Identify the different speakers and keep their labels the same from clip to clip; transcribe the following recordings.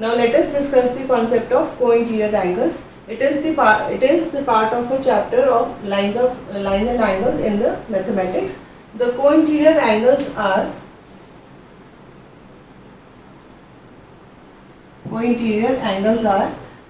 Speaker 1: Now let us discuss the concept of co-interior angles. It is the part of a chapter of lines and angles in the mathematics. The co-interior angles are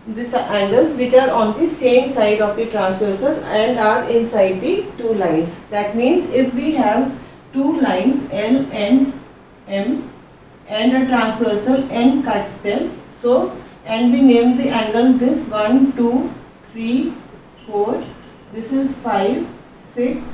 Speaker 1: these angles which are on the same side of the transversal and are inside the two lines. That means if we have two lines L and M and a transversal N cuts them, so and we name the angle this 1, 2, 3, 4, this is 5, 6,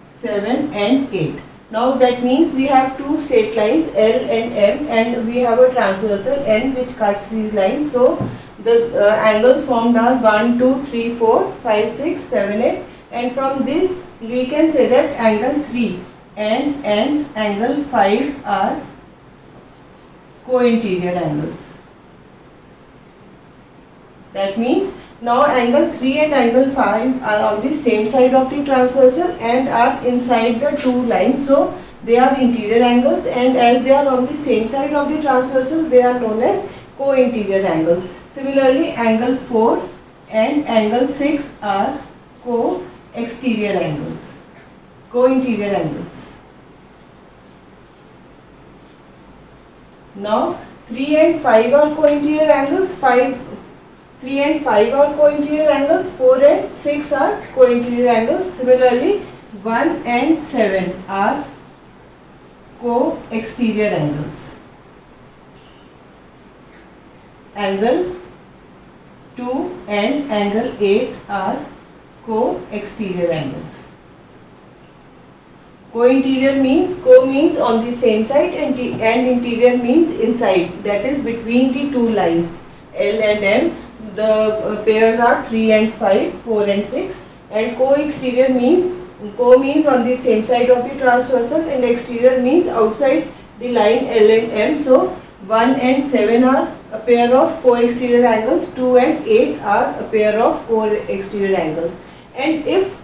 Speaker 1: 7 and 8. Now that means we have two straight lines L and M and we have a transversal N which cuts these lines. So the angles formed are 1, 2, 3, 4, 5, 6, 7, 8, and from this we can say that angle 3 and angle 5 are co-interior angles. That means now angle 3 and angle 5 are on the same side of the transversal and are inside the two lines, so they are interior angles, and as they are on the same side of the transversal they are known as co-interior angles. Similarly, angle 4 and angle 6 are co-interior angles. Now 3 and 5 are co-interior angles, 3 and 5 are co-interior angles, 4 and 6 are co-interior angles. Similarly, 1 and 7 are co-exterior angles. Angle 2 and angle 8 are co-exterior angles. Co-interior means on the same side and interior means inside, that is between the two lines L and M. The pairs are 3 and 5, 4 and 6, and co-exterior means on the same side of the transversal and exterior means outside the line L and M. So 1 and 7 are a pair of co-exterior angles, 2 and 8 are a pair of co-exterior angles. And if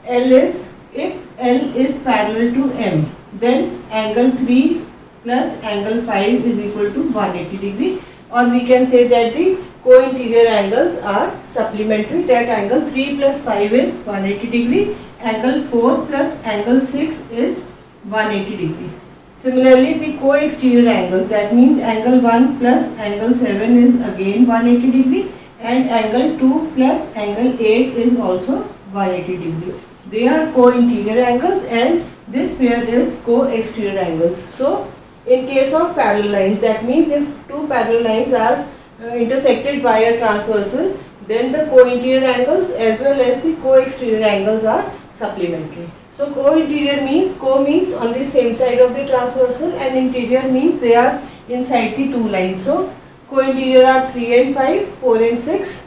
Speaker 1: L is parallel to M, then angle 3 plus angle 5 is equal to 180 degree, or we can say that the co-interior angles are supplementary, that angle 3 plus 5 is 180 degree, angle 4 plus angle 6 is 180 degree. Similarly, the co-exterior angles, that means angle 1 plus angle 7 is again 180 degree, and angle 2 plus angle 8 is also 180 degree. They are co-interior angles and this pair is co-exterior angles. So in case of parallel lines, that means if two parallel lines are intersected by a transversal, then the co-interior angles as well as the co-exterior angles are supplementary. So co-interior means on the same side of the transversal, and interior means they are inside the two lines. So co-interior are 3 and 5, 4 and 6,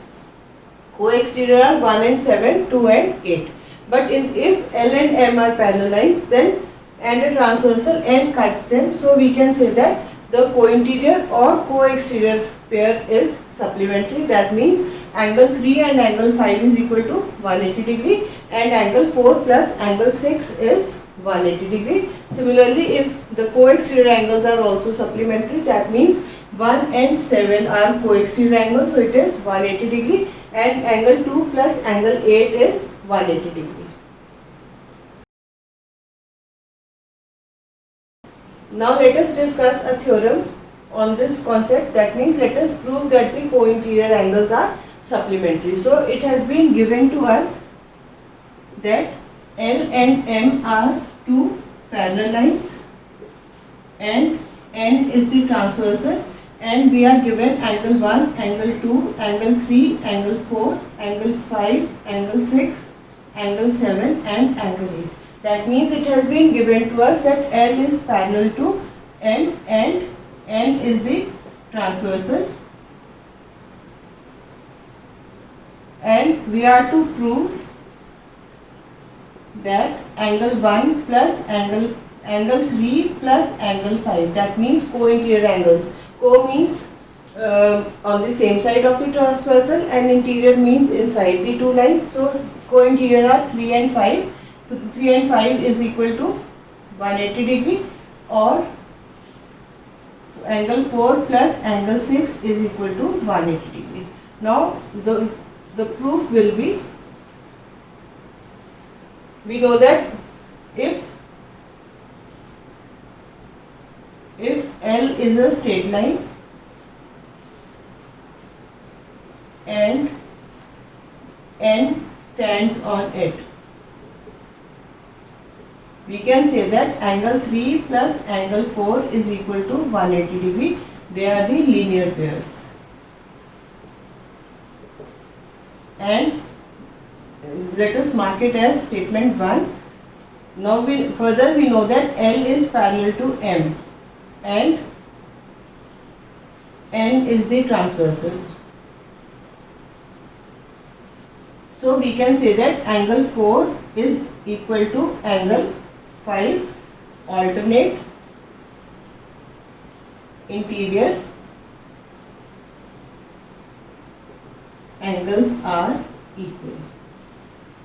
Speaker 1: co-exterior are 1 and 7, 2 and 8. But if L and M are parallel lines, then and a transversal N cuts them, so we can say that the co-interior or co-exterior pair is supplementary. That means angle 3 and angle 5 is equal to 180 degree and angle 4 plus angle 6 is 180 degree. Similarly, if the co-exterior angles are also supplementary, that means 1 and 7 are co-exterior angles, so it is 180 degree, and angle 2 plus angle 8 is 180 degree. Now let us discuss a theorem on this concept. That means let us prove that the co-interior angles are supplementary. So it has been given to us that L and M are two parallel lines and N is the transversal, and we are given angle 1, angle 2, angle 3, angle 4, angle 5, angle 6, angle 7 and angle 8. That means it has been given to us that L is parallel to M and N is the transversal, and we are to prove that angle 1 plus angle 3 plus angle 5, that means co-interior angles. Co means on the same side of the transversal and interior means inside the two lines. So co-interior are 3 and 5. So 3 and 5 is equal to 180 degree, or angle 4 plus angle 6 is equal to 180 degree. Now the proof will be, we know that if L is a straight line and N stands on it, we can say that angle 3 plus angle 4 is equal to 180 degree. They are the linear pairs. And let us mark it as statement 1. Now we know that L is parallel to M and N is the transversal. So we can say that angle 4 is equal to angle 5, alternate, interior angles are equal.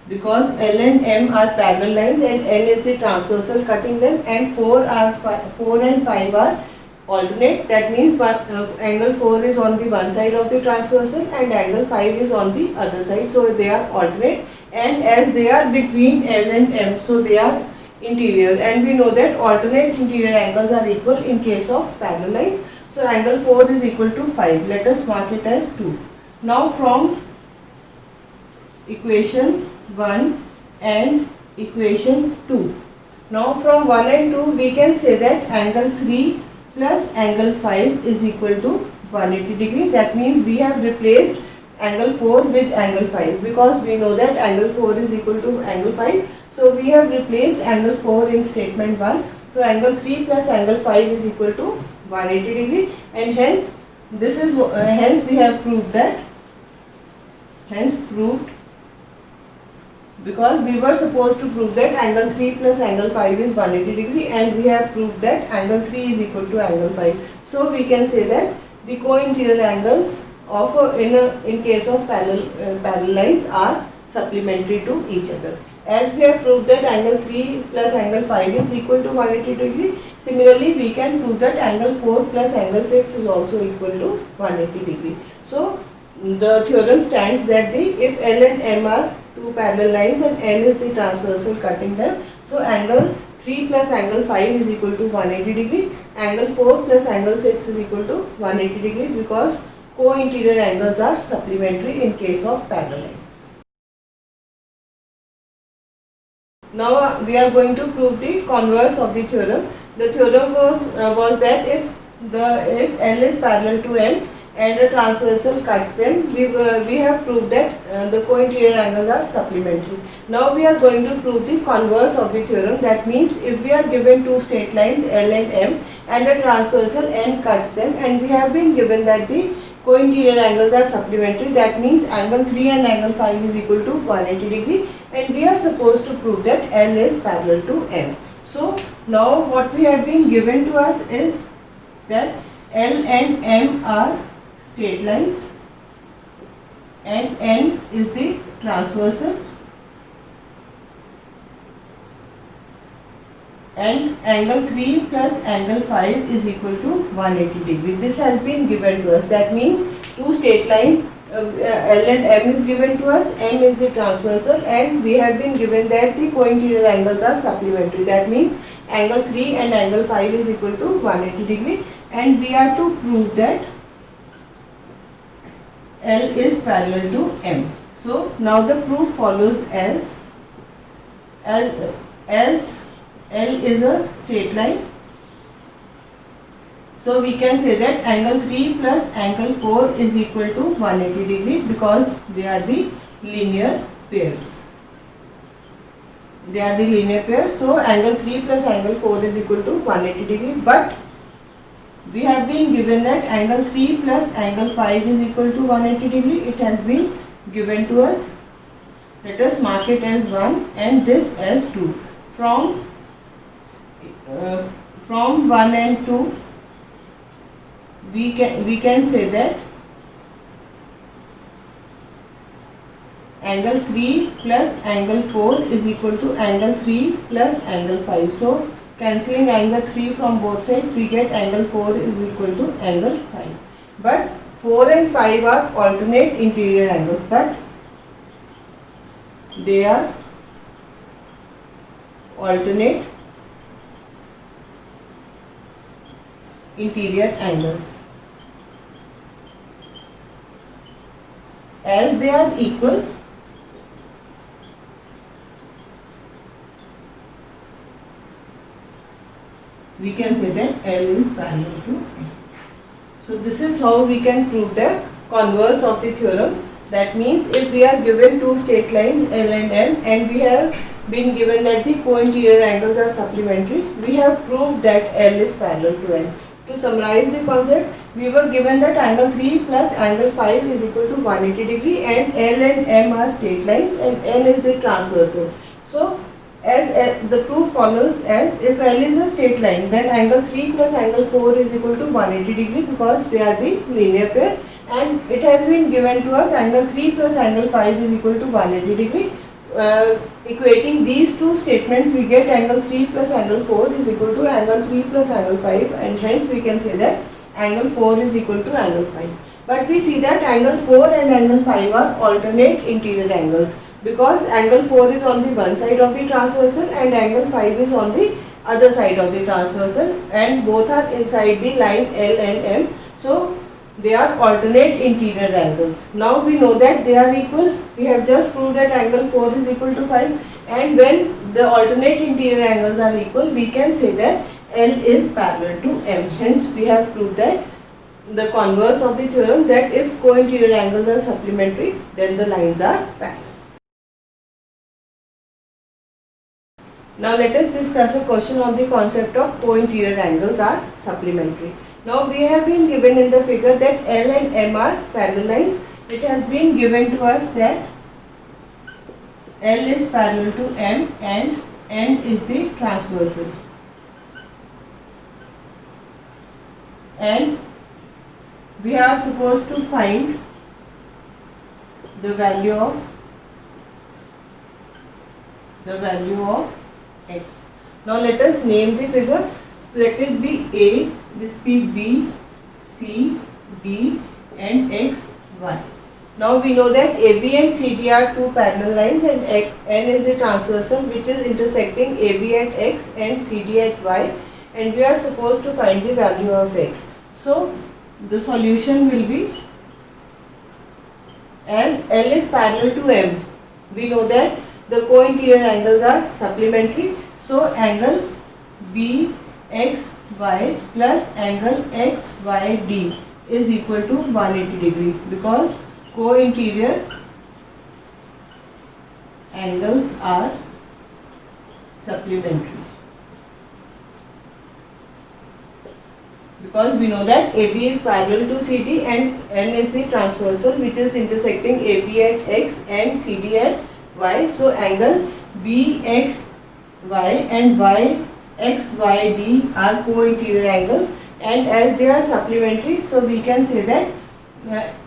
Speaker 1: Because L and M are parallel lines and N is the transversal cutting them, and 4 and 5 are alternate. That means angle 4 is on the one side of the transversal and angle 5 is on the other side. So they are alternate, and as they are between L and M, so they are interior, and we know that alternate interior angles are equal in case of parallel lines. So angle 4 is equal to 5. Let us mark it as 2. Now from equation 1 and equation 2. Now from 1 and 2 we can say that angle 3 plus angle 5 is equal to 180 degree. That means we have replaced angle 4 with angle 5, because we know that angle 4 is equal to angle 5. So we have replaced angle 4 in statement 1. So angle 3 plus angle 5 is equal to 180 degree, and hence this is hence we have proved that, because we were supposed to prove that angle 3 plus angle 5 is 180 degree, and we have proved that angle 3 is equal to angle 5. So we can say that the co-interior angles of in case of parallel lines are supplementary to each other. As we have proved that angle 3 plus angle 5 is equal to 180 degree, similarly we can prove that angle 4 plus angle 6 is also equal to 180 degree. So the theorem stands that if L and M are two parallel lines and N is the transversal cutting them, so angle 3 plus angle 5 is equal to 180 degree, angle 4 plus angle 6 is equal to 180 degree, because co-interior angles are supplementary in case of parallel lines. Now we are going to prove the converse of the theorem. The theorem was that if L is parallel to M and a transversal cuts them, we have proved that the co-interior angles are supplementary. Now we are going to prove the converse of the theorem. That means if we are given two straight lines L and M and a transversal N cuts them, and we have been given that the co-interior angles are supplementary, that means angle 3 and angle 5 is equal to 180 degree, and we are supposed to prove that L is parallel to M. So now what we have been given to us is that L and M are straight lines and N is the transversal, and angle 3 plus angle 5 is equal to 180 degree. This has been given to us. That means two straight lines L and M is given to us, M is the transversal, and we have been given that the co-interior angles are supplementary. That means angle 3 and angle 5 is equal to 180 degree, and we are to prove that L is parallel to M. So now the proof follows as L is a straight line. So we can say that angle 3 plus angle 4 is equal to 180 degree, because they are the linear pairs. They are the linear pairs. So angle 3 plus angle 4 is equal to 180 degree. But we have been given that angle 3 plus angle 5 is equal to 180 degree. It has been given to us. Let us mark it as 1 and this as 2. From 1 and 2 we can say that angle 3 plus angle 4 is equal to angle 3 plus angle 5. So cancelling angle 3 from both sides, we get angle 4 is equal to angle 5. But 4 and 5 are alternate interior angles, but they are alternate interior angles. As they are equal, we can say that L is parallel to M. So this is how we can prove the converse of the theorem. That means if we are given two straight lines L and M and we have been given that the co-interior angles are supplementary, we have proved that L is parallel to M. To summarize the concept, we were given that angle 3 plus angle 5 is equal to 180 degree and L and M are straight lines and N is the transversal. So as the proof follows as if L is a straight line, then angle 3 plus angle 4 is equal to 180 degree because they are the linear pair, and it has been given to us angle 3 plus angle 5 is equal to 180 degree. Equating these two statements, we get angle 3 plus angle 4 is equal to angle 3 plus angle 5, and hence we can say that angle 4 is equal to angle 5. But we see that angle 4 and angle 5 are alternate interior angles, because angle 4 is on the one side of the transversal and angle 5 is on the other side of the transversal, and both are inside the line L and M. So they are alternate interior angles. Now we know that they are equal. We have just proved that angle 4 is equal to 5, and when the alternate interior angles are equal, we can say that L is parallel to M. Hence we have proved that the converse of the theorem, that if co-interior angles are supplementary, then the lines are parallel. Now let us discuss a question on the concept of co-interior angles are supplementary. Now we have been given in the figure that L and M are parallel lines. It has been given to us that L is parallel to M and N is the transversal. And we are supposed to find the value of x. Now let us name the figure. Let it be A, this be B, C, D and X, Y. Now we know that AB and CD are two parallel lines and N is the transversal which is intersecting AB at X and CD at Y, and we are supposed to find the value of X. So the solution will be, as L is parallel to M, we know that the co-interior angles are supplementary. So angle BXY plus angle XYD is equal to 180 degree because co-interior angles are supplementary. Because we know that AB is parallel to CD and N is the transversal which is intersecting AB at X and CD at Y. So angle BXY and YXYD are co-interior angles, and as they are supplementary, so we can say that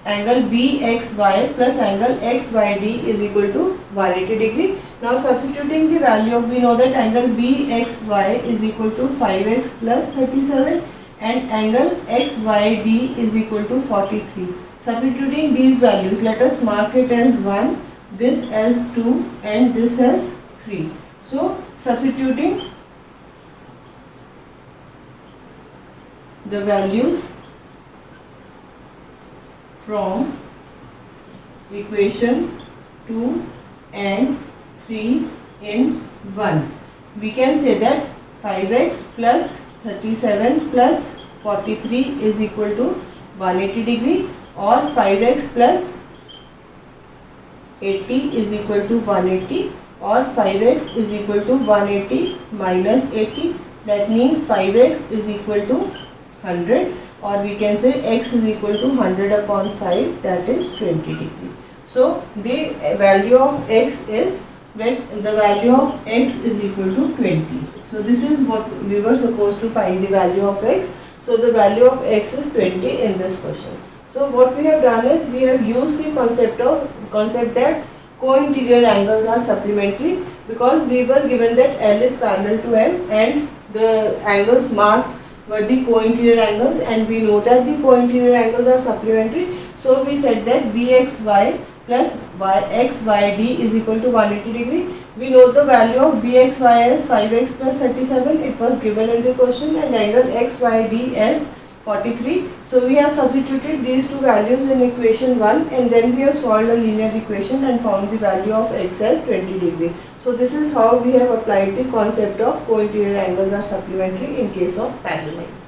Speaker 1: angle BXY plus angle XYD is equal to 180 degree. Now substituting the value of, we know that angle BXY is equal to 5x plus 37 and angle XYD is equal to 43. Substituting these values, let us mark it as 1, this as 2 and this as 3. So substituting the values from equation 2 and 3 in 1, we can say that 5x plus 37 plus 43 is equal to 180 degree, or 5x plus 80 is equal to 180, or 5x is equal to 180 minus 80, that means 5x is equal to 100, or we can say x is equal to 100 upon 5, that is 20 degree. So the value of x is, when the value of x is equal to 20. So this is what we were supposed to find, the value of x. So the value of x is 20 in this question. So what we have done is, we have used the concept that co-interior angles are supplementary, because we were given that L is parallel to M and the angles marked were the co-interior angles, and we know that the co-interior angles are supplementary. So we said that BXY plus XYD is equal to 180 degree. We know the value of BXY as 5x plus 37. It was given in the question, and angle XYD as 43. So we have substituted these two values in equation 1, and then we have solved a linear equation and found the value of x as 20 degree. So this is how we have applied the concept of co-interior angles are supplementary in case of parallel lines.